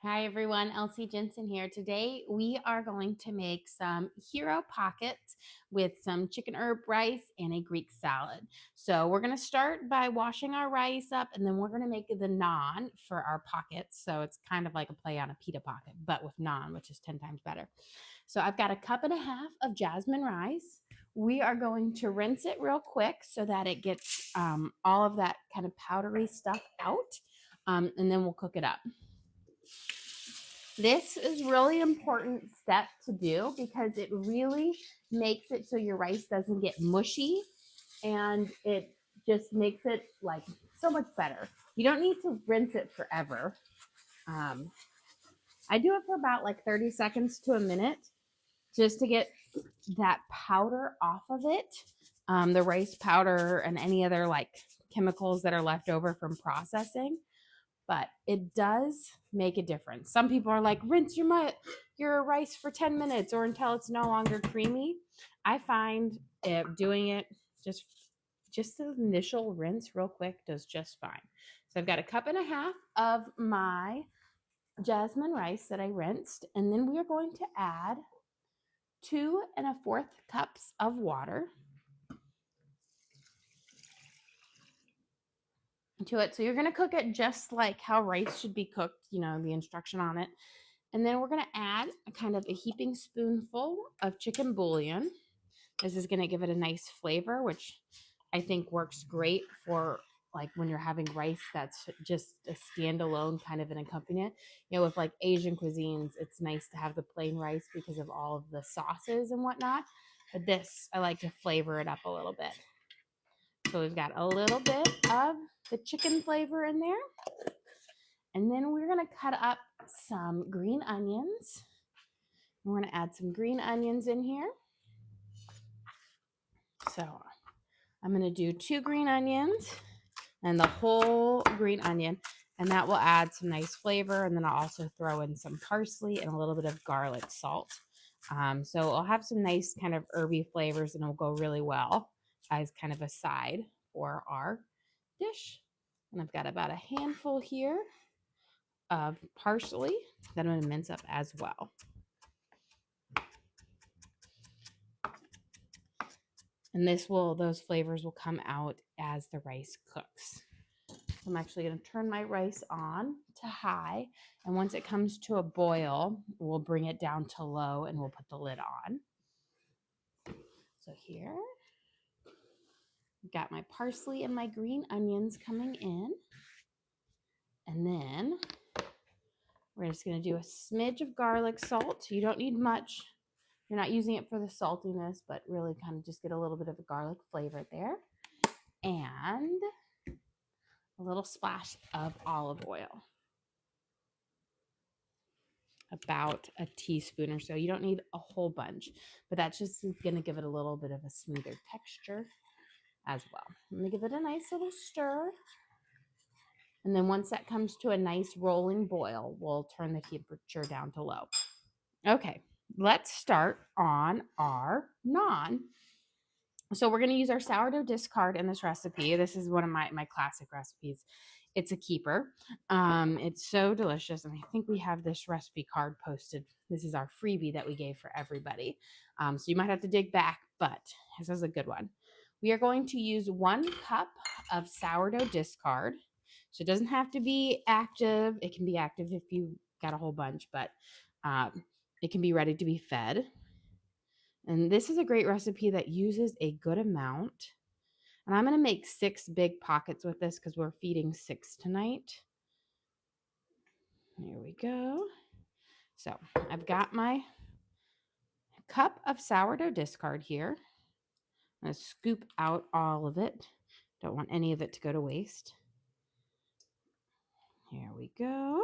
Hi everyone, Elsie Jensen here. Today we are going to make some hero pockets with some chicken herb rice and a Greek salad. So we're going to start by washing our rice up, and then we're going to make the naan for our pockets. So it's kind of like a play on a pita pocket, but with naan, which is 10 times better. So I've got a cup and a half of jasmine rice. We are going to rinse it real quick so that it gets all of that kind of powdery stuff out, and then we'll cook it up. This is really important step to do because it really makes it so your rice doesn't get mushy, and it just makes it like so much better. You don't need to rinse it forever. I do it for about like 30 seconds to a minute just to get that powder off of it. The rice powder and any other like chemicals that are left over from processing. But it does make a difference. Some people are like, rinse your rice for 10 minutes or until it's no longer creamy. I find doing it just the initial rinse real quick does just fine. So I've got a cup and a half of my jasmine rice that I rinsed, and then we are going to add 2 1/4 cups of water to it. So you're going to cook it just like how rice should be cooked, the instruction on it. And then we're going to add a kind of a heaping spoonful of chicken bouillon. This is going to give it a nice flavor, which I think works great for like when you're having rice that's just a standalone kind of an accompaniment. With like Asian cuisines, it's nice to have the plain rice because of all of the sauces and whatnot. But this, I like to flavor it up a little bit. So we've got a little bit of the chicken flavor in there. And then we're going to cut up some green onions. We're going to add some green onions in here. So I'm going to do 2 green onions and the whole green onion, and that will add some nice flavor. And then I'll also throw in some parsley and a little bit of garlic salt. So I'll have some nice kind of herby flavors, and it'll go really well as kind of a side for our dish. And I've got about a handful here of parsley that I'm going to mince up as well. And those flavors will come out as the rice cooks. I'm actually going to turn my rice on to high. And once it comes to a boil, we'll bring it down to low and we'll put the lid on. So here, I've got my parsley and my green onions coming in. And then we're just going to do a smidge of garlic salt. You don't need much. You're not using it for the saltiness, but really kind of just get a little bit of a garlic flavor there. And a little splash of olive oil. About a teaspoon or so. You don't need a whole bunch, but that's just going to give it a little bit of a smoother texture as well. I'm going to give it a nice little stir. And then once that comes to a nice rolling boil, we'll turn the temperature down to low. Okay, let's start on our naan. So we're going to use our sourdough discard in this recipe. This is one of my classic recipes. It's a keeper. It's so delicious. And I think we have this recipe card posted. This is our freebie that we gave for everybody. So you might have to dig back, but this is a good one. We are going to use 1 cup of sourdough discard. So it doesn't have to be active. It can be active if you got a whole bunch, but it can be ready to be fed. And this is a great recipe that uses a good amount. And I'm going to make 6 big pockets with this because we're feeding 6 tonight. There we go. So I've got my cup of sourdough discard here. I'm going to scoop out all of it. Don't want any of it to go to waste. Here we go.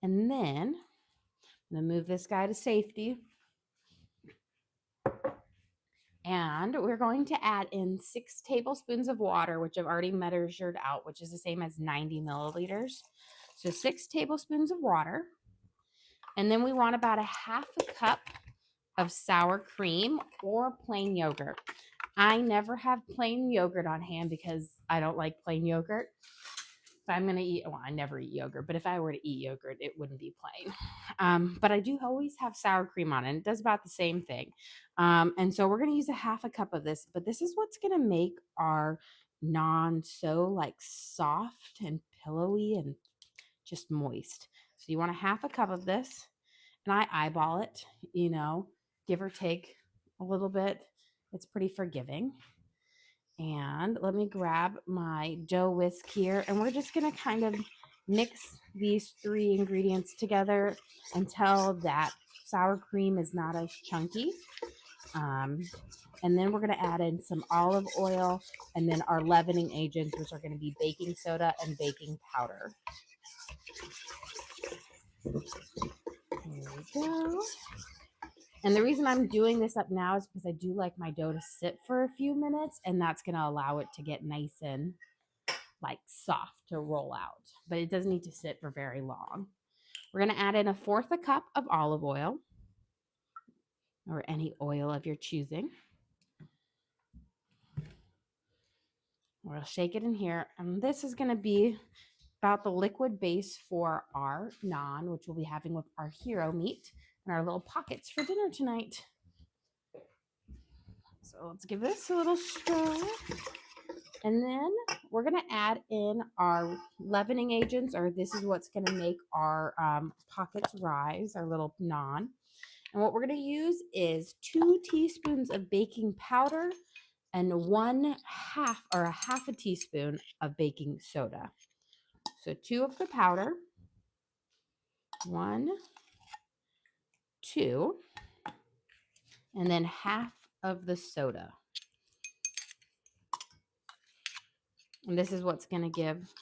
And then I'm going to move this guy to safety. And we're going to add in 6 tablespoons of water, which I've already measured out, which is the same as 90 milliliters. So 6 tablespoons of water. And then we want about a half a cup of sour cream or plain yogurt. I never have plain yogurt on hand because I don't like plain yogurt. if I'm going to eat, well, I never eat yogurt, but if I were to eat yogurt, it wouldn't be plain. But I do always have sour cream on it. And it does about the same thing. And so we're going to use a half a cup of this, but this is what's going to make our naan so like soft and pillowy and just moist. So you want a half a cup of this, and I eyeball it, give or take a little bit. It's pretty forgiving. And let me grab my dough whisk here, and we're just going to kind of mix these three ingredients together until that sour cream is not as chunky. And then we're going to add in some olive oil and then our leavening agents, which are going to be baking soda and baking powder. There we go. And the reason I'm doing this up now is because I do like my dough to sit for a few minutes, and that's going to allow it to get nice and like soft to roll out. But it doesn't need to sit for very long. We're going to add in 1/4 cup of olive oil, or any oil of your choosing. We'll shake it in here. And this is going to be about the liquid base for our naan, which we'll be having with our hero meat and our little pockets for dinner tonight. So let's give this a little stir. And then we're going to add in our leavening agents, or this is what's going to make our pockets rise, our little naan. And what we're going to use is 2 teaspoons of baking powder and 1/2 or a half a teaspoon of baking soda. So 2 of the powder, 1, 2, and then 1/2 of the soda. And this is what's going to give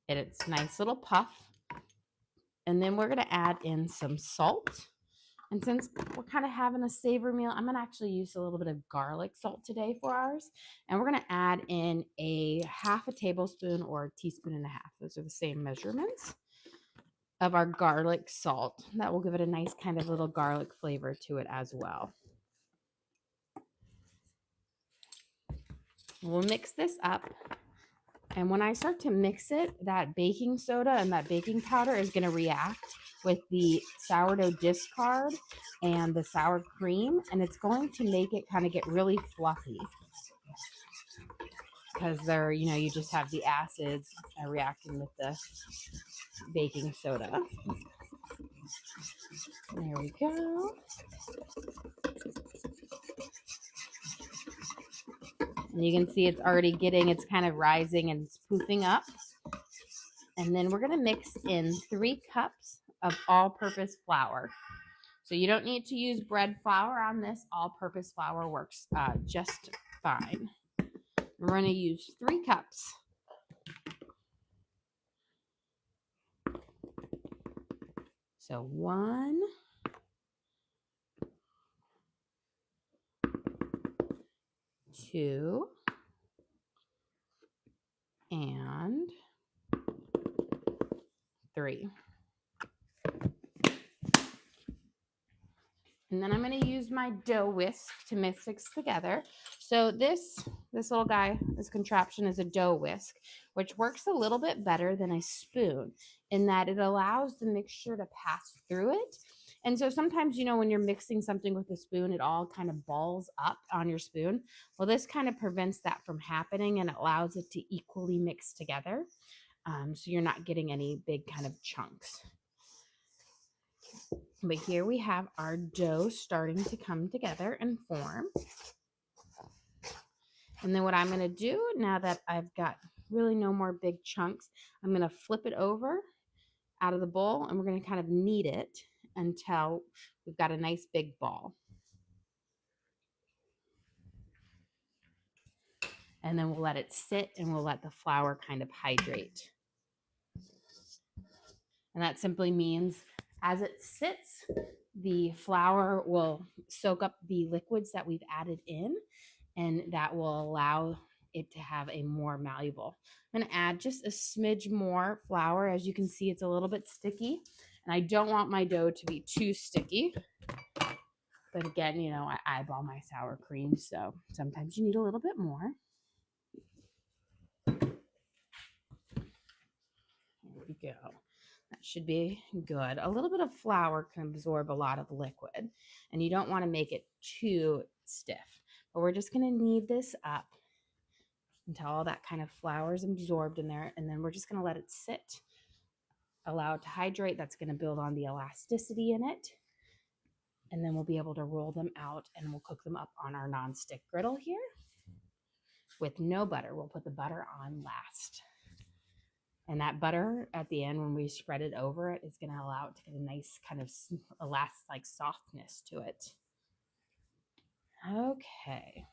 it its nice little puff. And then we're going to add in some salt. And since we're kind of having a savory meal, I'm going to actually use a little bit of garlic salt today for ours. And we're going to add in a 1/2 tablespoon or a teaspoon and a half. Those are the same measurements of our garlic salt. That will give it a nice kind of little garlic flavor to it as well. We'll mix this up. And when I start to mix it, that baking soda and that baking powder is going to react with the sourdough discard and the sour cream, and it's going to make it kind of get really fluffy because they're, you just have the acids reacting with the baking soda. There we go. And you can see it's already it's kind of rising and it's poofing up. And then we're going to mix in 3 cups of all-purpose flour. So you don't need to use bread flour on this. All-purpose flour works just fine. We're going to use 3 cups. So 1, 2, and 3. And then I'm going to use my dough whisk to mix together. So this little guy, this contraption is a dough whisk, which works a little bit better than a spoon in that it allows the mixture to pass through it. And so sometimes, when you're mixing something with a spoon, it all kind of balls up on your spoon. Well, this kind of prevents that from happening and allows it to equally mix together. So you're not getting any big kind of chunks. But here we have our dough starting to come together and form. And then what I'm going to do, now that I've got really no more big chunks, I'm going to flip it over out of the bowl, and we're going to kind of knead it until we've got a nice big ball. And then we'll let it sit, and we'll let the flour kind of hydrate. And that simply means as it sits, the flour will soak up the liquids that we've added in, and that will allow it to have a more malleable. I'm going to add just a smidge more flour. As you can see, it's a little bit sticky, and I don't want my dough to be too sticky. But again, I eyeball my sour cream, so sometimes you need a little bit more. we go. That should be good. A little bit of flour can absorb a lot of liquid, and you don't want to make it too stiff. But we're just going to knead this up until all that kind of flour is absorbed in there, and then we're just going to let it sit. Allow it to hydrate. That's going to build on the elasticity in it. And then we'll be able to roll them out, and we'll cook them up on our nonstick griddle here with no butter. We'll put the butter on last. And that butter at the end, when we spread it over it, is going to allow it to get a nice kind of like softness to it. Okay.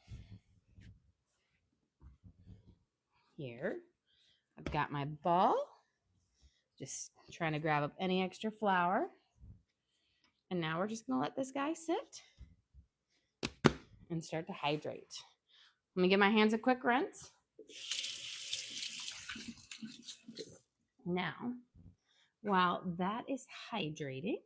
Here, I've got my ball. Just trying to grab up any extra flour. And now we're just going to let this guy sit and start to hydrate. Let me give my hands a quick rinse. Now, while that is hydrating,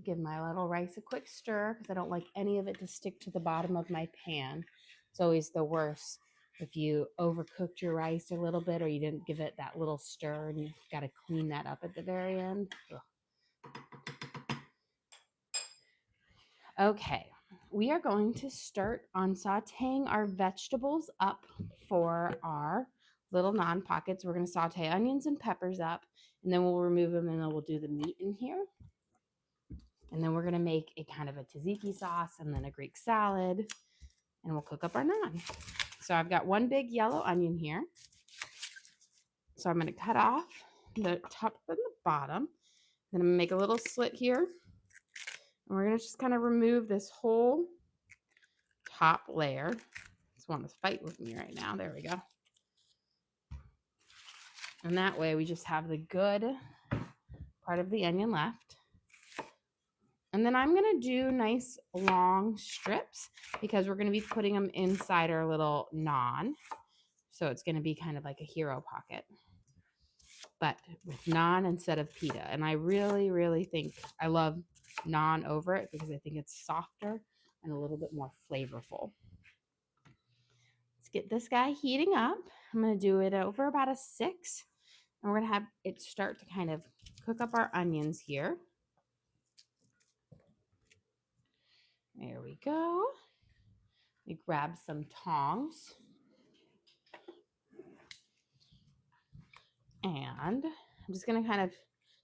give my little rice a quick stir because I don't like any of it to stick to the bottom of my pan. It's always the worst if you overcooked your rice a little bit or you didn't give it that little stir and you've got to clean that up at the very end. Ugh. Okay, we are going to start on sauteing our vegetables up for our little naan pockets. We're going to saute onions and peppers up, and then we'll remove them, and then we'll do the meat in here. And then we're going to make a kind of a tzatziki sauce and then a Greek salad, and we'll cook up our naan. So I've got one big yellow onion here. So I'm going to cut off the top and the bottom. Then I'm going to make a little slit here. And we're going to just kind of remove this whole top layer. Just want to fight with me right now. There we go. And that way we just have the good part of the onion left. And then I'm going to do nice long strips because we're going to be putting them inside our little naan. So it's going to be kind of like a hero pocket, but with naan instead of pita. And I really, really think I love naan over it because I think it's softer and a little bit more flavorful. Let's get this guy heating up. I'm going to do it over about a 6. And we're going to have it start to kind of cook up our onions here. There we go. We grab some tongs. And I'm just going to kind of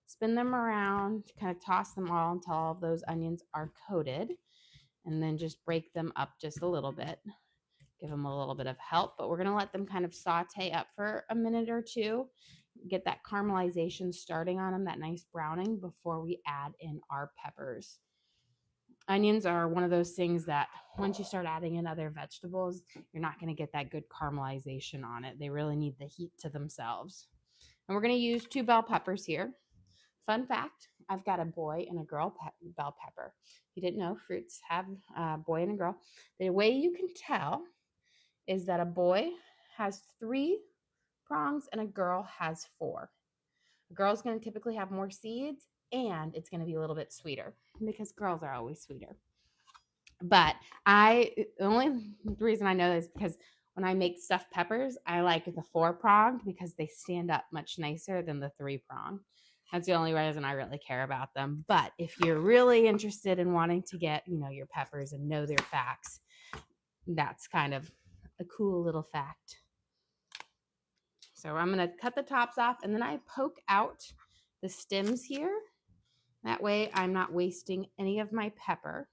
spin them around, kind of toss them all until all of those onions are coated. And then just break them up just a little bit. Give them a little bit of help. But we're going to let them kind of saute up for a minute or two. Get that caramelization starting on them, that nice browning, before we add in our peppers. Onions are one of those things that once you start adding in other vegetables, you're not going to get that good caramelization on it. They really need the heat to themselves. And we're going to use 2 bell peppers here. Fun fact, I've got a boy and a girl bell pepper. If you didn't know, fruits have a boy and a girl. The way you can tell is that a boy has 3 prongs and a girl has 4. A girl's going to typically have more seeds, and it's going to be a little bit sweeter because girls are always sweeter. But the only reason I know this is because when I make stuffed peppers, I like the 4-pronged because they stand up much nicer than the 3-pronged. That's the only reason I really care about them. But if you're really interested in wanting to get, your peppers and know their facts, that's kind of a cool little fact. So I'm going to cut the tops off, and then I poke out the stems here. That way I'm not wasting any of my pepper.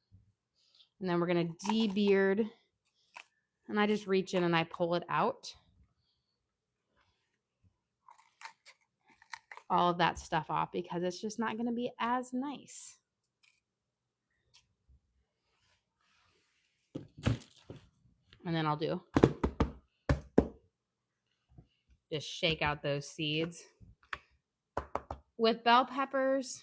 And then we're going to de-beard, and I just reach in and I pull it out. All of that stuff off because it's just not going to be as nice. And then I'll just shake out those seeds. With bell peppers,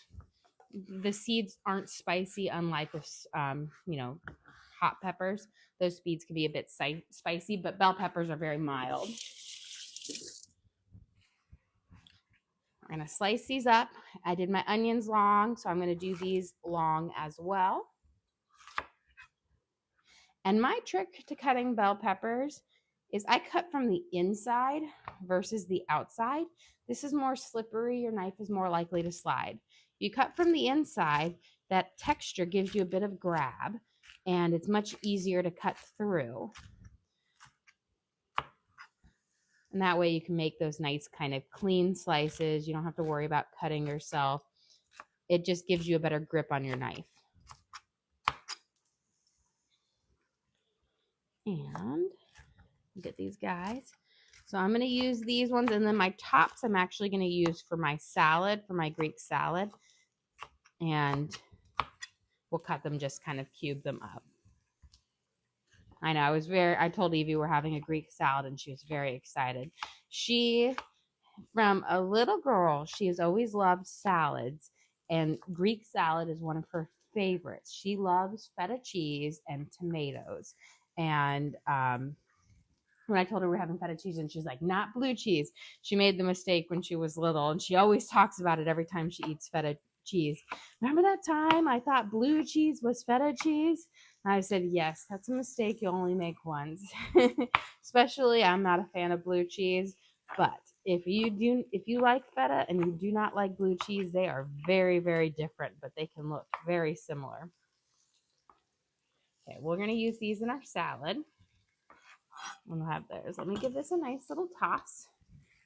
the seeds aren't spicy, unlike with, hot peppers. Those seeds can be a bit spicy, but bell peppers are very mild. We're going to slice these up. I did my onions long, so I'm going to do these long as well. And my trick to cutting bell peppers is I cut from the inside versus the outside, this is more slippery. Your knife is more likely to slide. You cut from the inside, that texture gives you a bit of grab, and it's much easier to cut through. And that way you can make those nice kind of clean slices. You don't have to worry about cutting yourself. It just gives you a better grip on your knife. And get these guys. So I'm going to use these ones, and then my tops I'm actually going to use for my salad, for my Greek salad. And we'll cut them, just kind of cube them up. I know, I told Evie we're having a Greek salad, and she was very excited. She, from a little girl, she has always loved salads, and Greek salad is one of her favorites. She loves feta cheese and tomatoes. And when I told her we're having feta cheese, and she's like, not blue cheese. She made the mistake when she was little, and she always talks about it every time she eats feta cheese. Remember that time I thought blue cheese was feta cheese? And I said, yes, that's a mistake you only make once. Especially, I'm not a fan of blue cheese, but if you like feta and you do not like blue cheese, they are very, very different, but they can look very similar. Okay, we're going to use these in our salad. We'll have those. Let me give this a nice little toss.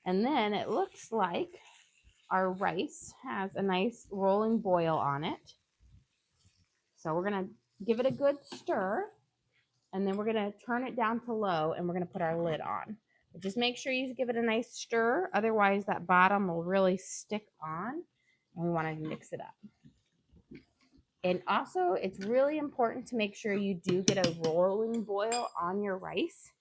And then it looks like our rice has a nice rolling boil on it. So we're going to give it a good stir. And then we're going to turn it down to low, and we're going to put our lid on. But just make sure you give it a nice stir. Otherwise, that bottom will really stick on. And we want to mix it up. And also, it's really important to make sure you do get a rolling boil on your rice.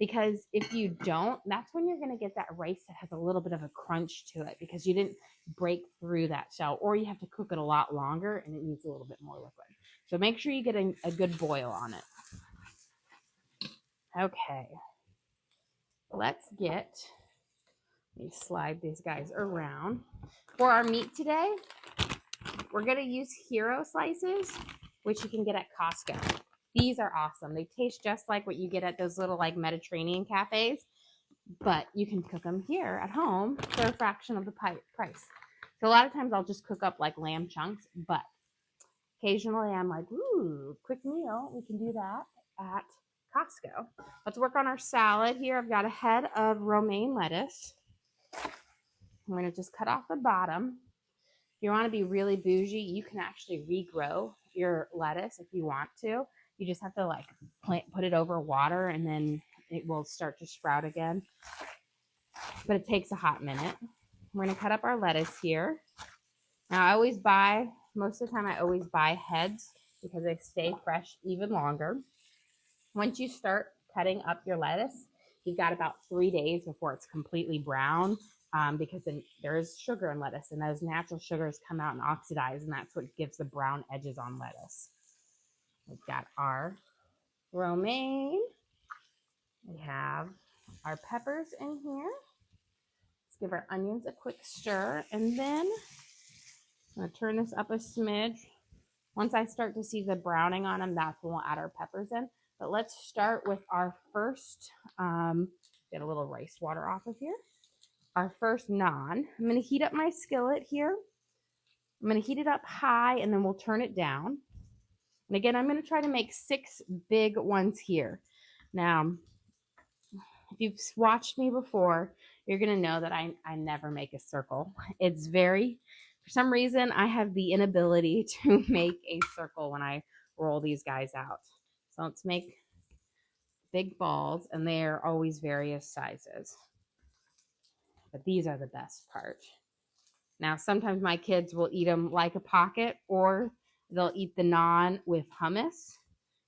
Because if you don't, that's when you're going to get that rice that has a little bit of a crunch to it, because you didn't break through that shell, or you have to cook it a lot longer and it needs a little bit more liquid. So make sure you get a good boil on it. Okay. Let me slide these guys around. For our meat today, we're going to use hero slices, which you can get at Costco. These are awesome. They taste just like what you get at those little like Mediterranean cafes, but you can cook them here at home for a fraction of the price. So a lot of times I'll just cook up like lamb chunks, but occasionally I'm like, ooh, quick meal. We can do that at Costco. Let's work on our salad here. I've got a head of romaine lettuce. I'm going to just cut off the bottom. If you want to be really bougie, you can actually regrow your lettuce if you want to. You just have to like put it over water, and then it will start to sprout again. But it takes a hot minute. We're going to cut up our lettuce here. Now most of the time I always buy heads because they stay fresh even longer. Once you start cutting up your lettuce, you've got about 3 days before it's completely brown, because then there is sugar in lettuce, and those natural sugars come out and oxidize, and that's what gives the brown edges on lettuce. We've got our romaine. We have our peppers in here. Let's give our onions a quick stir, and then I'm going to turn this up a smidge. Once I start to see the browning on them, that's when we'll add our peppers in. But let's start with our first, get a little rice water off of here. Our first naan. I'm going to heat up my skillet here. I'm going to heat it up high, and then we'll turn it down. And again, I'm going to try to make 6 big ones here. Now, if you've watched me before, you're going to know that I never make a circle. For some reason, I have the inability to make a circle when I roll these guys out. So let's make big balls, and they're always various sizes. But these are the best part. Now, sometimes my kids will eat them like a pocket, or they'll eat the naan with hummus.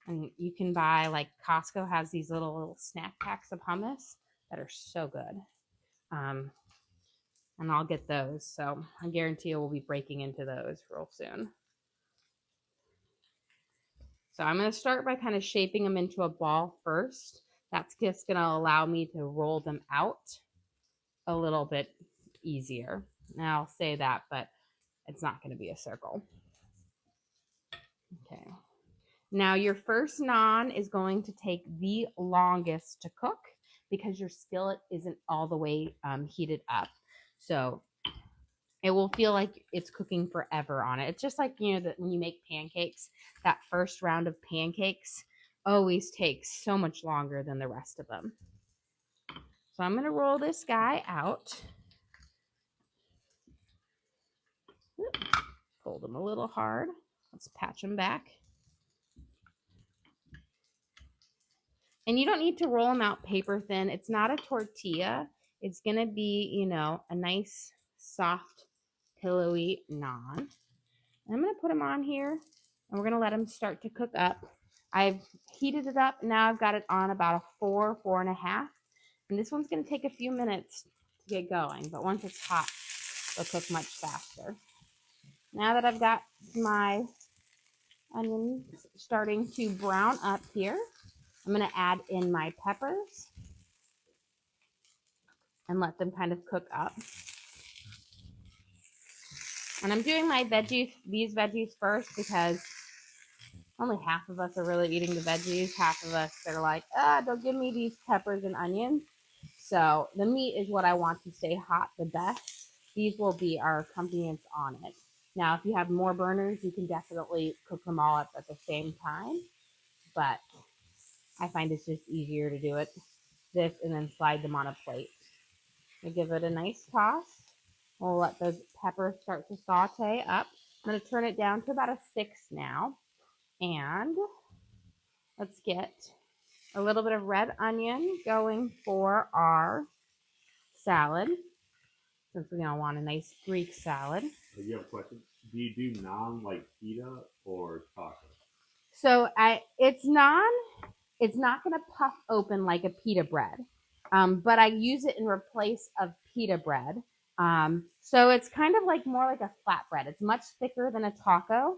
And you can buy, like Costco has these little snack packs of hummus that are so good. And I'll get those. So I guarantee you we'll be breaking into those real soon. So I'm going to start by kind of shaping them into a ball first. That's just going to allow me to roll them out a little bit easier. Now I'll say that, but it's not going to be a circle. Okay. Now your first naan is going to take the longest to cook because your skillet isn't all the way heated up. So it will feel like it's cooking forever on it. It's just like, you know, that when you make pancakes, that first round of pancakes always takes so much longer than the rest of them. So I'm going to roll this guy out. Fold them a little hard. Let's patch them back. And you don't need to roll them out paper thin. It's not a tortilla. It's going to be, you know, a nice, soft, pillowy naan. I'm going to put them on here, and we're going to let them start to cook up. I've heated it up. Now I've got it on about a 4, 4.5. And this one's going to take a few minutes to get going. But once it's hot, it'll cook much faster. Now that I've got my onions starting to brown up here, I'm going to add in my peppers and let them kind of cook up. And I'm doing my veggies, these veggies first, because only half of us are really eating the veggies. Half of us are like, don't give me these peppers and onions. So the meat is what I want to stay hot the best. These will be our accompaniments on it. Now, if you have more burners, you can definitely cook them all up at the same time. But I find it's just easier to do it this and then slide them on a plate. I give it a nice toss. We'll let those peppers start to saute up. I'm going to turn it down to about a 6 now. And let's get a little bit of red onion going for our salad, since we're going to want a nice Greek salad. You have a question? Do you do naan like pita or taco? So it's naan. It's not going to puff open like a pita bread, but I use it in replace of pita bread. So it's kind of like more like a flatbread. It's much thicker than a taco.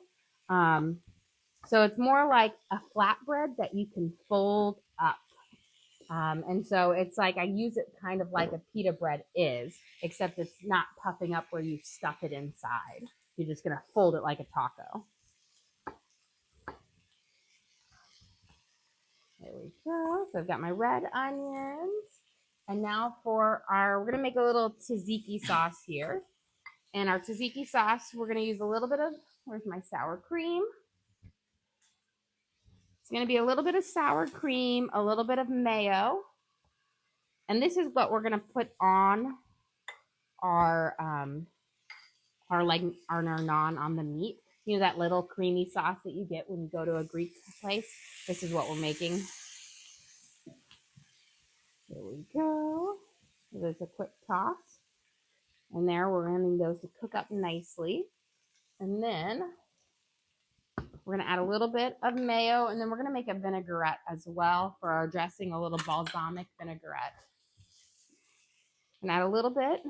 So it's more like a flatbread that you can fold up. And so it's like I use it kind of like a pita bread is, except it's not puffing up where you stuff it inside. You're just going to fold it like a taco. There we go. So I've got my red onions. And now for we're going to make a little tzatziki sauce here. And our tzatziki sauce, we're going to use a little bit of, where's my sour cream? It's going to be a little bit of sour cream, a little bit of mayo. And this is what we're going to put on our naan on the meat. You know, that little creamy sauce that you get when you go to a Greek place? This is what we're making. There we go. So there's a quick toss. And there, we're wanting those to cook up nicely. And then we're going to add a little bit of mayo, and then we're going to make a vinaigrette as well for our dressing, a little balsamic vinaigrette. And add a little bit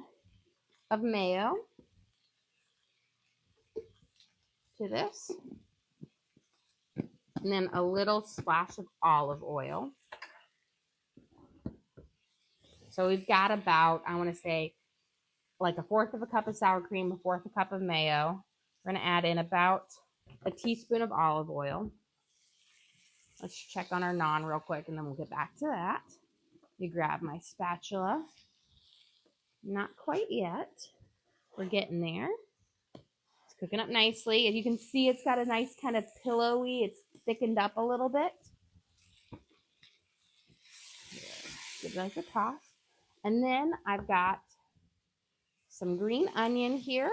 of mayo to this. And then a little splash of olive oil. So we've got about, I want to say, like 1/4 cup of sour cream, 1/4 cup of mayo. We're going to add in about a teaspoon of olive oil. Let's check on our naan real quick, and then we'll get back to that. You grab my spatula. Not quite yet. We're getting there. It's cooking up nicely. As you can see, it's got a nice kind of pillowy, it's thickened up a little bit. Give it like a toss. And then I've got some green onion here,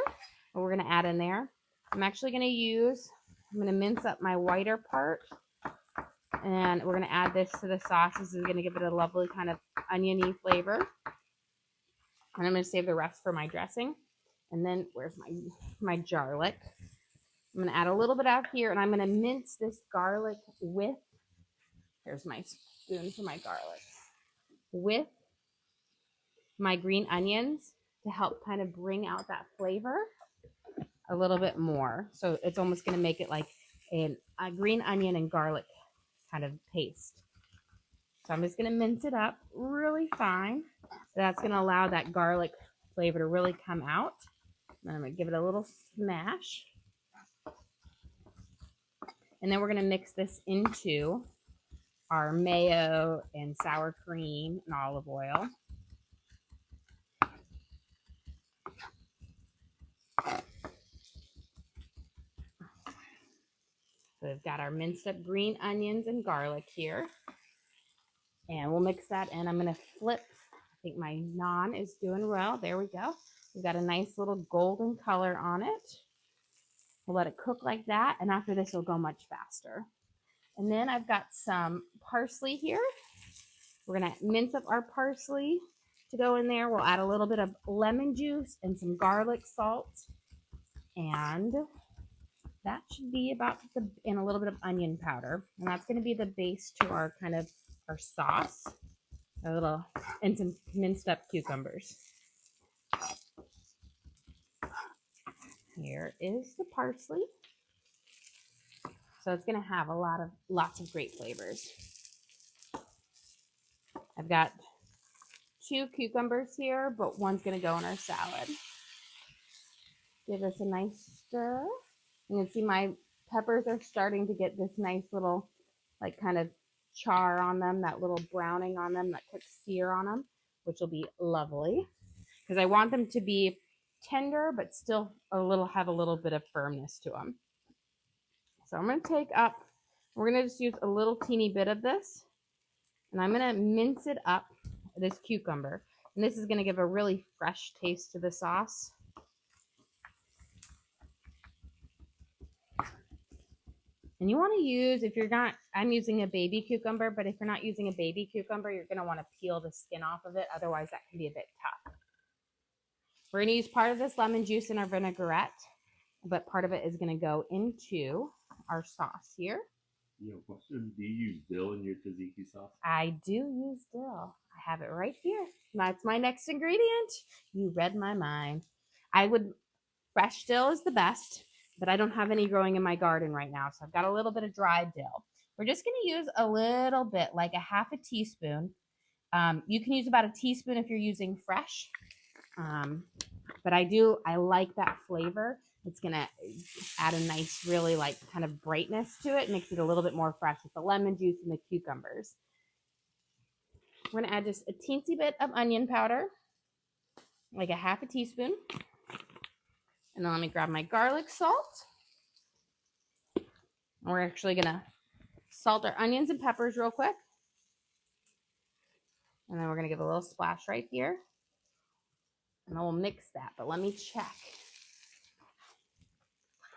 and we're going to add in there. I'm actually going to mince up my whiter part, and we're going to add this to the sauce. This is going to give it a lovely kind of oniony flavor. And I'm going to save the rest for my dressing. And then where's my garlic? I'm going to add a little bit out here, and I'm going to mince this garlic with, here's my spoon for my garlic, with my green onions to help kind of bring out that flavor a little bit more. So it's almost going to make it like a green onion and garlic kind of paste. So I'm just going to mince it up really fine. That's going to allow that garlic flavor to really come out. And I'm going to give it a little smash. And then we're going to mix this into our mayo and sour cream and olive oil. So we've got our minced up green onions and garlic here. And we'll mix that in. I'm going to flip. I think my naan is doing well. There we go. We've got a nice little golden color on it. We'll let it cook like that. And after this, it'll go much faster. And then I've got some parsley here. We're going to mince up our parsley to go in there. We'll add a little bit of lemon juice and some garlic salt. And that should be about and a little bit of onion powder. And that's going to be the base to our kind of our sauce. And some minced up cucumbers. Here is the parsley. So it's going to have lots of great flavors. I've got 2 cucumbers here, but one's going to go in our salad. Give this a nice stir. You can see my peppers are starting to get this nice little, like, kind of char on them, that little browning on them, that quick sear on them, which will be lovely because I want them to be tender but still have a little bit of firmness to them. So I'm going to we're going to just use a little teeny bit of this, and I'm going to mince it up, this cucumber, and this is going to give a really fresh taste to the sauce. And you want to use, I'm using a baby cucumber, but if you're not using a baby cucumber, you're going to want to peel the skin off of it. Otherwise, that can be a bit tough. We're going to use part of this lemon juice in our vinaigrette, but part of it is going to go into our sauce here. Question, do you use dill in your tzatziki sauce? I do use dill. I have it right here. That's my next ingredient. You read my mind. Fresh dill is the best, but I don't have any growing in my garden right now, so I've got a little bit of dried dill. We're just going to use a little bit, like a half a teaspoon. You can use about a teaspoon if you're using fresh, but I like that flavor. It's going to add a nice, really like kind of brightness to it, makes it a little bit more fresh with the lemon juice and the cucumbers. We're going to add just a teensy bit of onion powder, like a half a teaspoon. And then let me grab my garlic salt. And we're actually going to salt our onions and peppers real quick. And then we're going to give a little splash right here. And then we'll mix that. But let me check.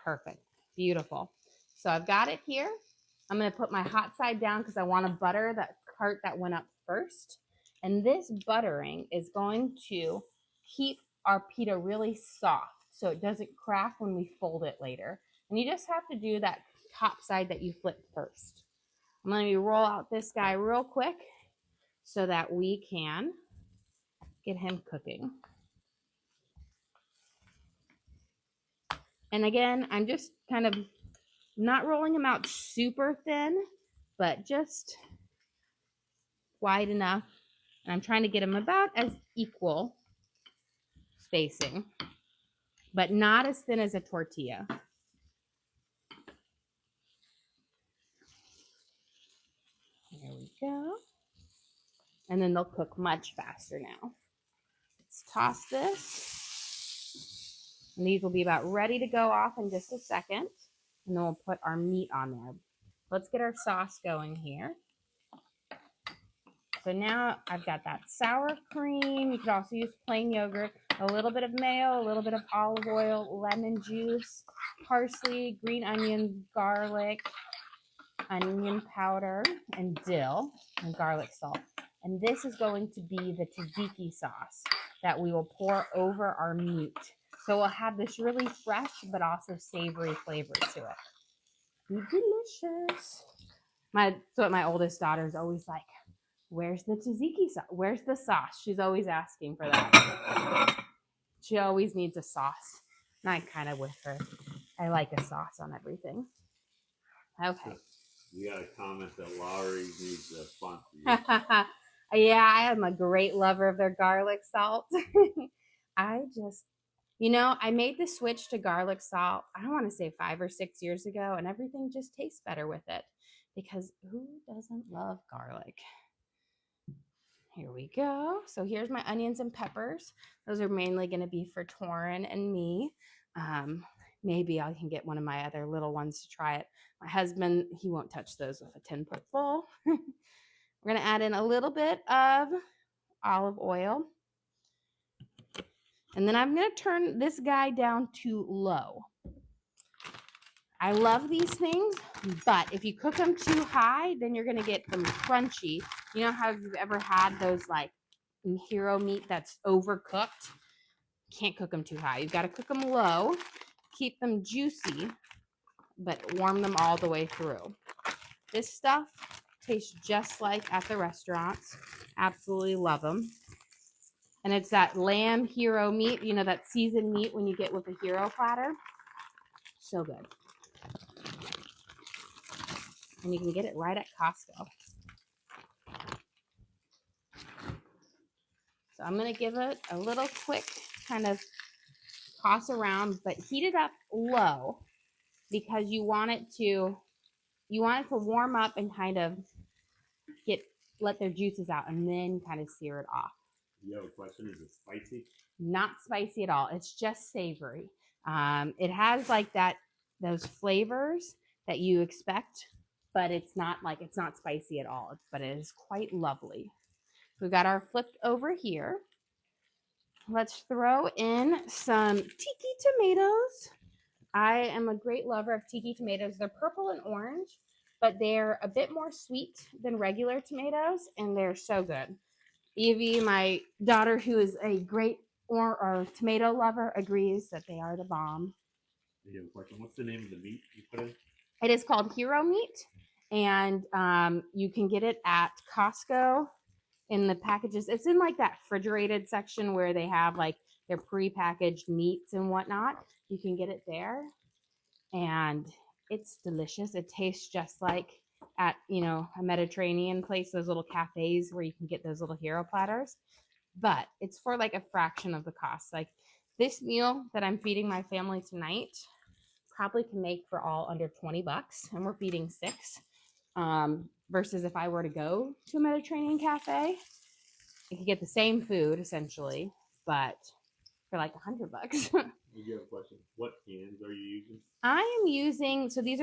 Perfect. Beautiful. So I've got it here. I'm going to put my hot side down because I want to butter that part that went up first. And this buttering is going to keep our pita really soft so it doesn't crack when we fold it later. And you just have to do that top side that you flip first. I'm going to roll out this guy real quick so that we can get him cooking. And again, I'm just kind of not rolling them out super thin, but just wide enough. And I'm trying to get them about as equal spacing, but not as thin as a tortilla. There we go. And then they'll cook much faster now. Let's toss this. And these will be about ready to go off in just a second. And then we'll put our meat on there. Let's get our sauce going here. So now I've got that sour cream. You could also use plain yogurt, a little bit of mayo, a little bit of olive oil, lemon juice, parsley, green onions, garlic, onion powder, and dill, and garlic salt. And this is going to be the tzatziki sauce that we will pour over our meat. So we'll have this really fresh but also savory flavor to it. Be delicious. My oldest daughter is always like, where's the tzatziki sauce? Where's the sauce? She's always asking for that. She always needs a sauce. And I kind of with her. I like a sauce on everything. Okay. You got a comment that Lowry needs a sponsor you. Yeah, I am a great lover of their garlic salt. I made the switch to garlic salt, I don't want to say 5 or 6 years ago, and everything just tastes better with it. because who doesn't love garlic? Here we go. So here's my onions and peppers. Those are mainly going to be for Torin and me. Maybe I can get one of my other little ones to try it. My husband, he won't touch those with a tin pot full. We're going to add in a little bit of olive oil. And then I'm going to turn this guy down to low. I love these things, but if you cook them too high, then you're going to get them crunchy. You know how you've ever had those like hero meat that's overcooked? Can't cook them too high. You've got to cook them low, keep them juicy, but warm them all the way through. This stuff tastes just like at the restaurants. Absolutely love them. And it's that lamb hero meat, you know, that seasoned meat when you get with a hero platter. So good. And you can get it right at Costco. So I'm going to give it a little quick kind of toss around, but heat it up low because you want it to warm up and kind of let their juices out and then kind of sear it off. You have a question? Is it spicy? Not spicy at all. It's just savory. It has like those flavors that you expect, but it's not spicy at all, but it is quite lovely. We've got our flip over here. Let's throw in some tiki tomatoes. I am a great lover of tiki tomatoes. They're purple and orange, but they're a bit more sweet than regular tomatoes, and they're so good. Evie, my daughter, who is a great tomato lover, agrees that they are the bomb. You have a question? What's the name of the meat you put in? It is called hero meat, and you can get it at Costco in the packages. It's in like that refrigerated section where they have like their pre-packaged meats and whatnot. You can get it there, and it's delicious. It tastes just like at, you know, a Mediterranean place, those little cafes where you can get those little hero platters, but it's for like a fraction of the cost. Like this meal that I'm feeding my family tonight probably can make for all under 20 bucks, and we're feeding 6. Versus if I were to go to a Mediterranean cafe, I could get the same food essentially, but for like 100 bucks. You have a question. What pans are you using? I am using, so these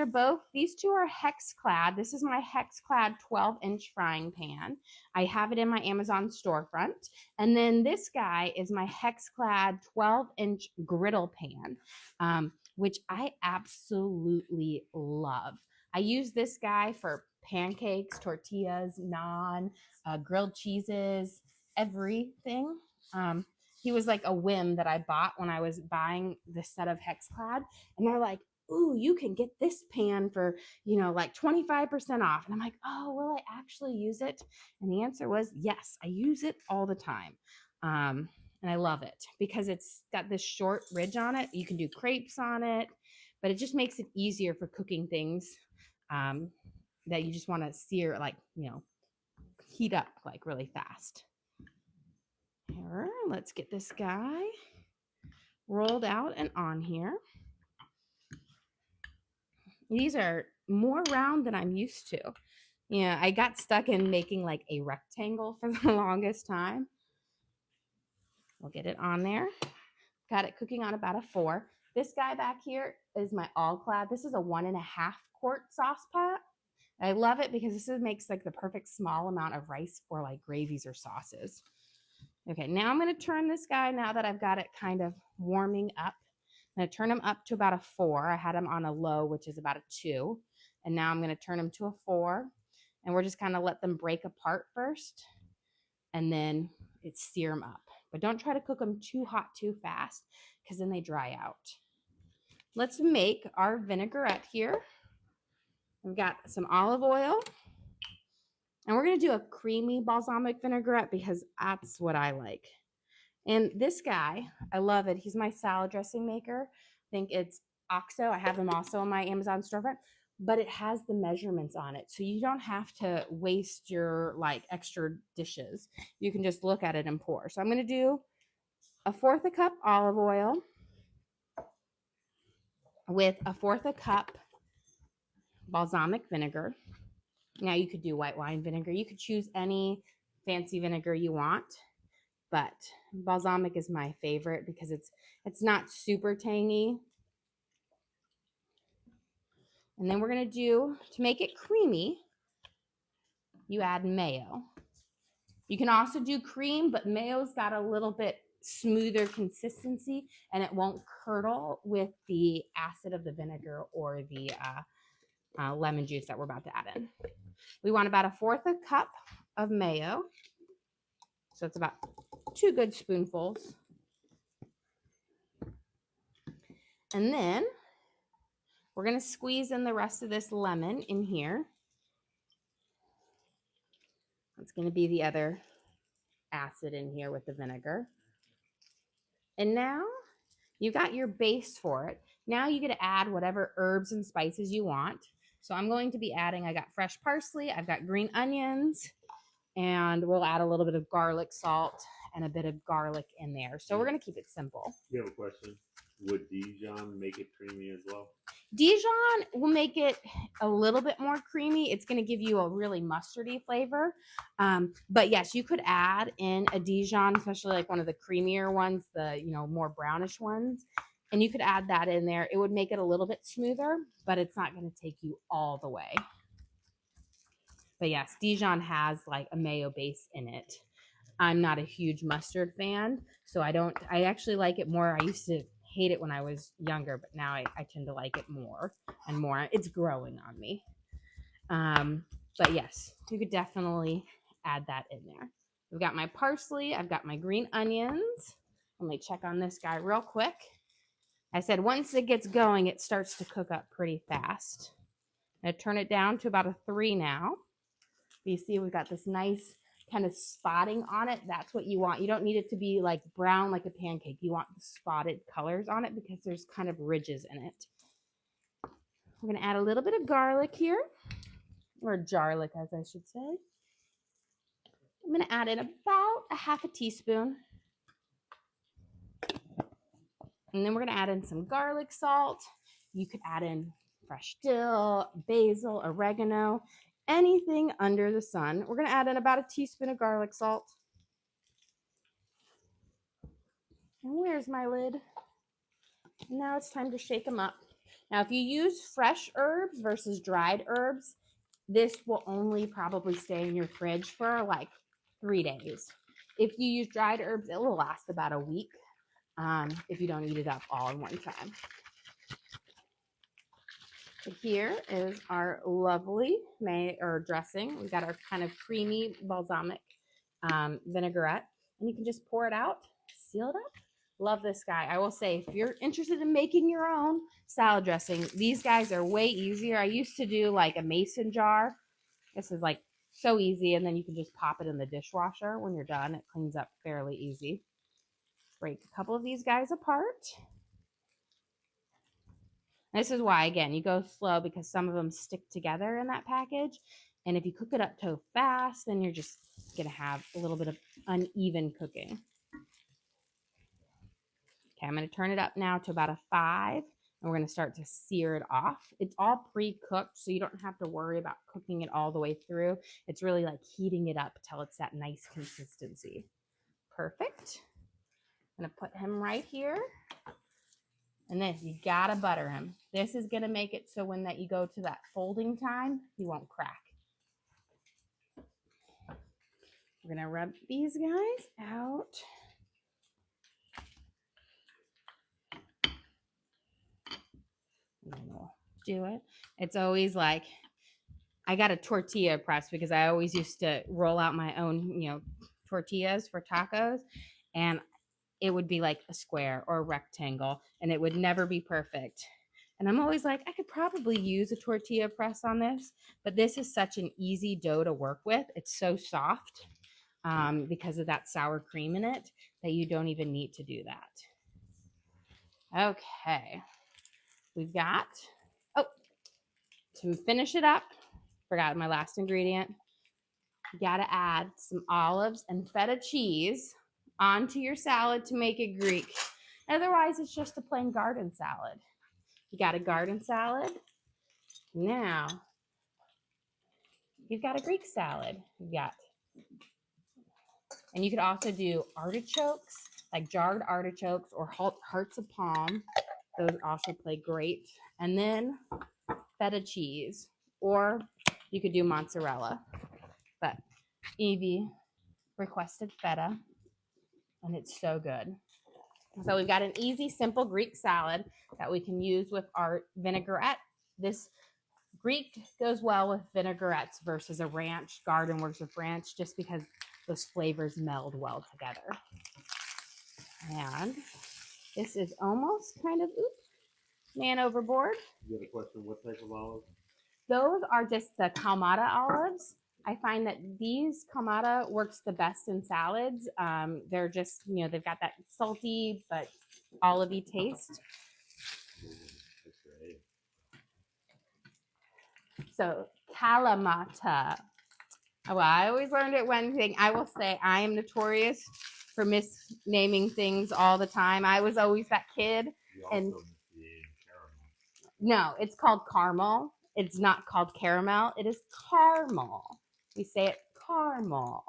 two are hex clad. This is my hex clad 12-inch frying pan. I have it in my Amazon storefront. And then this guy is my hex clad 12-inch griddle pan, which I absolutely love. I use this guy for pancakes, tortillas, naan, grilled cheeses, everything. He was like a whim that I bought when I was buying this set of Hexclad. And they're like, ooh, you can get this pan for, you know, like 25% off. And I'm like, oh, will I actually use it? And the answer was yes, I use it all the time. And I love it because it's got this short ridge on it. You can do crepes on it, but it just makes it easier for cooking things that you just want to sear, like, you know, heat up like really fast. Here, let's get this guy rolled out and on here. These are more round than I'm used to. Yeah, I got stuck in making like a rectangle for the longest time. We'll get it on there. Got it cooking on about a 4. This guy back here is my all-clad. This is a 1.5 quart sauce pot. I love it because this makes like the perfect small amount of rice for like gravies or sauces. Okay, now I'm going to turn this guy, now that I've got it kind of warming up. I'm going to turn him up to about a 4. I had him on a low, which is about a 2. And now I'm going to turn him to a 4. And we're just kind of let them break apart first. And then it's sear them up. But don't try to cook them too hot too fast because then they dry out. Let's make our vinaigrette here. We've got some olive oil. And we're going to do a creamy balsamic vinaigrette because that's what I like. And this guy, I love it. He's my salad dressing maker. I think it's OXO. I have them also on my Amazon storefront, but it has the measurements on it. So you don't have to waste your like extra dishes. You can just look at it and pour. So I'm going to do a 1/4 cup olive oil with a 1/4 cup balsamic vinegar. Now you could do white wine vinegar. You could choose any fancy vinegar you want, but balsamic is my favorite because it's not super tangy. And then we're going to do, to make it creamy, you add mayo. You can also do cream, but mayo's got a little bit smoother consistency and it won't curdle with the acid of the vinegar or the lemon juice that we're about to add in. We want about 1/4 cup of mayo. So it's about 2 good spoonfuls. And then we're going to squeeze in the rest of this lemon in here. It's going to be the other acid in here with the vinegar. And now you got your base for it. Now you get to add whatever herbs and spices you want. So I'm going to be adding, I got fresh parsley, I've got green onions, and we'll add a little bit of garlic salt and a bit of garlic in there. So we're going to keep it simple. You have a question? Would Dijon make it creamy as well? Dijon will make it a little bit more creamy. It's going to give you a really mustardy flavor. But yes, you could add in a Dijon, especially like one of the creamier ones, the more brownish ones. And you could add that in there. It would make it a little bit smoother, but it's not going to take you all the way. But yes, Dijon has like a mayo base in it. I'm not a huge mustard fan, so I actually like it more. I used to hate it when I was younger, but now I tend to like it more and more. It's growing on me. But yes, you could definitely add that in there. I've got my parsley. I've got my green onions. Let me check on this guy real quick. I said once it gets going, it starts to cook up pretty fast. I'm going to turn it down to about a 3 now. You see we've got this nice kind of spotting on it. That's what you want. You don't need it to be like brown like a pancake. You want the spotted colors on it because there's kind of ridges in it. We're going to add a little bit of garlic here, or garlic as I should say. I'm going to add in about a 1/2 teaspoon. And then we're going to add in some garlic salt. You could add in fresh dill, basil, oregano, anything under the sun. We're going to add in about 1 teaspoon of garlic salt. And where's my lid? Now it's time to shake them up. Now, if you use fresh herbs versus dried herbs, this will only probably stay in your fridge for like 3 days. If you use dried herbs, it will last about a week if you don't eat it up all in one time. So here is our lovely dressing. We got our kind of creamy balsamic vinaigrette, and you can just pour it out, seal it up. Love this guy. I will say, if you're interested in making your own salad dressing, these guys are way easier. I used to do like a mason jar. This is like so easy, and then you can just pop it in the dishwasher when you're done. It cleans up fairly easy. Break a couple of these guys apart. This is why, again, you go slow because some of them stick together in that package. And if you cook it up too fast, then you're just going to have a little bit of uneven cooking. Okay, I'm going to turn it up now to about a 5. And we're going to start to sear it off. It's all pre-cooked, so you don't have to worry about cooking it all the way through. It's really like heating it up till it's that nice consistency. Perfect. I'm going to put him right here. And then you gotta butter him. This is gonna make it so when you go to that folding time, he won't crack. We're gonna rub these guys out. And then we'll do it. It's always like, I got a tortilla press because I always used to roll out my own, tortillas for tacos. And it would be like a square or a rectangle, and it would never be perfect. And I'm always like, I could probably use a tortilla press on this, but this is such an easy dough to work with. It's so soft because of that sour cream in it that you don't even need to do that. Okay. We've got, to finish it up, forgot my last ingredient. You got to add some olives and feta cheese onto your salad to make it Greek. Otherwise, it's just a plain garden salad. You got a garden salad. Now, you've got a Greek salad. You've got, and you could also do artichokes, like jarred artichokes or hearts of palm. Those also play great. And then feta cheese, or you could do mozzarella. But Evie requested feta, and it's so good. So we've got an easy, simple Greek salad that we can use with our vinaigrette. This Greek goes well with vinaigrettes versus a ranch. Garden works with ranch just because those flavors meld well together. And this is almost kind of, man overboard. You have a question? What type of olive? Those are just the Kalamata olives. I find that these Kalamata works the best in salads. They're just, they've got that salty but olivey taste. That's great. So Kalamata. Well, I always learned it one thing. I will say I am notorious for misnaming things all the time. I was always that kid. And no, it's called caramel. It's not called caramel. It is caramel. We say it caramel.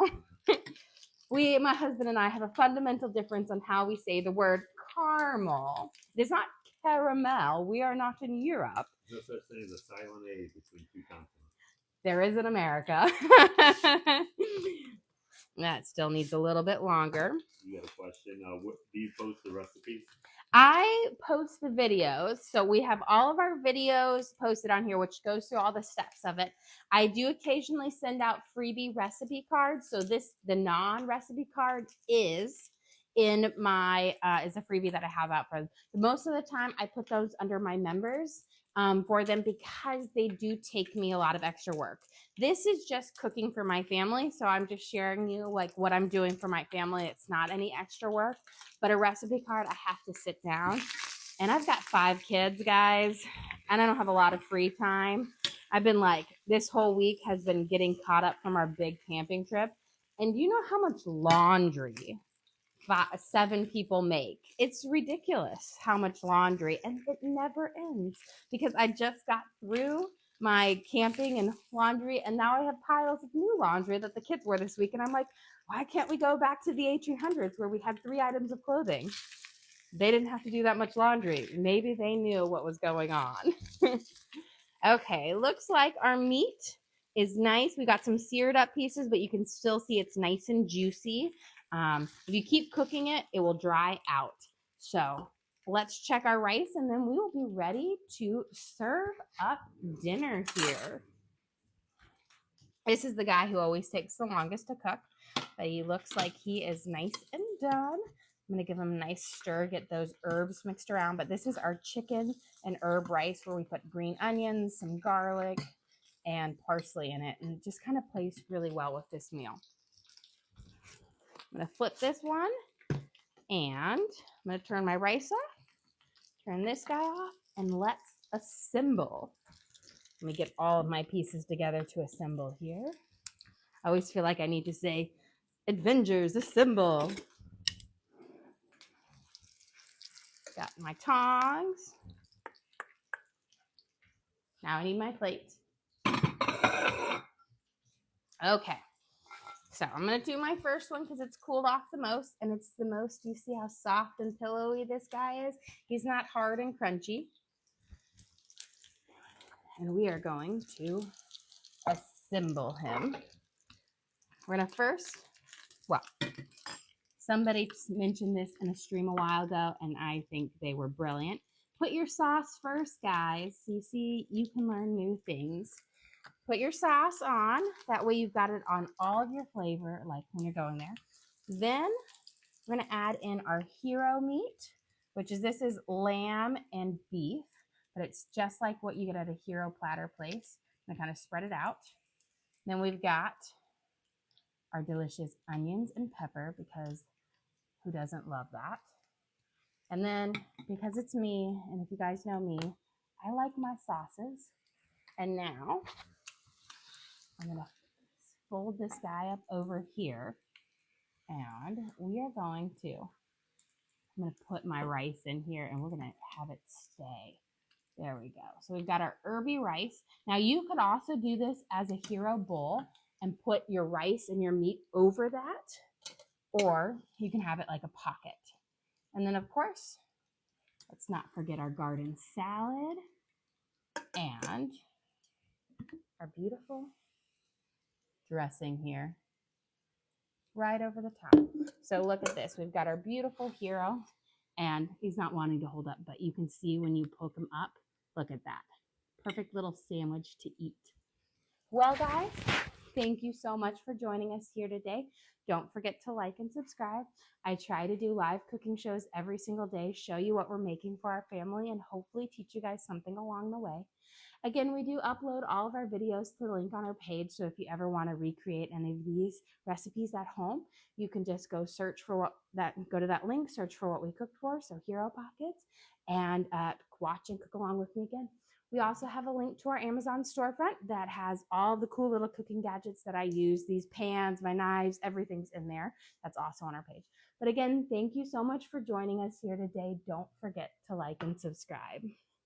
My husband and I have a fundamental difference on how we say the word caramel. It is not caramel. We are not in Europe. There's no such thing as a silent A between two continents. There is in America. That still needs a little bit longer. You got a question? What, do you post the recipes? I post the videos. So we have all of our videos posted on here, which goes through all the steps of it. I do occasionally send out freebie recipe cards. So the naan recipe card is in my, is a freebie that I have out for them. Most of the time I put those under my members for them because they do take me a lot of extra work. This is just cooking for my family. So I'm just sharing you like what I'm doing for my family. It's not any extra work, but a recipe card, I have to sit down. And I've got 5 kids, guys, and I don't have a lot of free time. I've been like, this whole week has been getting caught up from our big camping trip. And you know how much laundry 7 people make? It's ridiculous how much laundry, and it never ends because I just got through my camping and laundry, and now I have piles of new laundry that the kids wore this week. And I'm like, why can't we go back to the 1800s where we had 3 items of clothing? They didn't have to do that much laundry. Maybe they knew what was going on. Okay, looks like our meat is nice. We got some seared up pieces, but you can still see it's nice and juicy. If you keep cooking it, it will dry out. So let's check our rice, and then we will be ready to serve up dinner here. This is the guy who always takes the longest to cook, but he looks like he is nice and done. I'm going to give him a nice stir, get those herbs mixed around. But this is our chicken and herb rice where we put green onions, some garlic, and parsley in it. And it just kind of plays really well with this meal. I'm going to flip this one, and I'm going to turn my rice off, turn this guy off, and let's assemble. Let me get all of my pieces together to assemble here. I always feel like I need to say, Avengers, assemble. Got my tongs. Now I need my plate. Okay. So I'm going to do my first one because it's cooled off the most, and it's the most, you see how soft and pillowy this guy is? He's not hard and crunchy. And we are going to assemble him. We're going to first, well, somebody mentioned this in a stream a while ago, and I think they were brilliant. Put your sauce first, guys. You see, you can learn new things. Put your sauce on. That way you've got it on all of your flavor, like when you're going there. Then we're going to add in our hero meat, which is, this is lamb and beef, but it's just like what you get at a hero platter place. I'm going to kind of spread it out. Then we've got our delicious onions and pepper, because who doesn't love that? And then, because it's me, and if you guys know me, I like my sauces. And now I'm going to fold this guy up over here, and we are going to, I'm going to put my rice in here, and we're going to have it stay. There we go. So we've got our herby rice. Now you could also do this as a hero bowl and put your rice and your meat over that, or you can have it like a pocket. And then of course, let's not forget our garden salad and our beautiful dressing here right over the top. So look at this. We've got our beautiful hero, and he's not wanting to hold up, but you can see when you poke him up, look at that. Perfect little sandwich to eat. Well, guys, thank you so much for joining us here today. Don't forget to like and subscribe. I try to do live cooking shows every single day, show you what we're making for our family, and hopefully teach you guys something along the way. Again, we do upload all of our videos to the link on our page, so if you ever want to recreate any of these recipes at home, you can just go search for go to that link, search for what we cooked for, so Hero Pockets, and watch and cook along with me again. We also have a link to our Amazon storefront that has all the cool little cooking gadgets that I use. These pans, my knives, everything's in there. That's also on our page. But again, thank you so much for joining us here today. Don't forget to like and subscribe.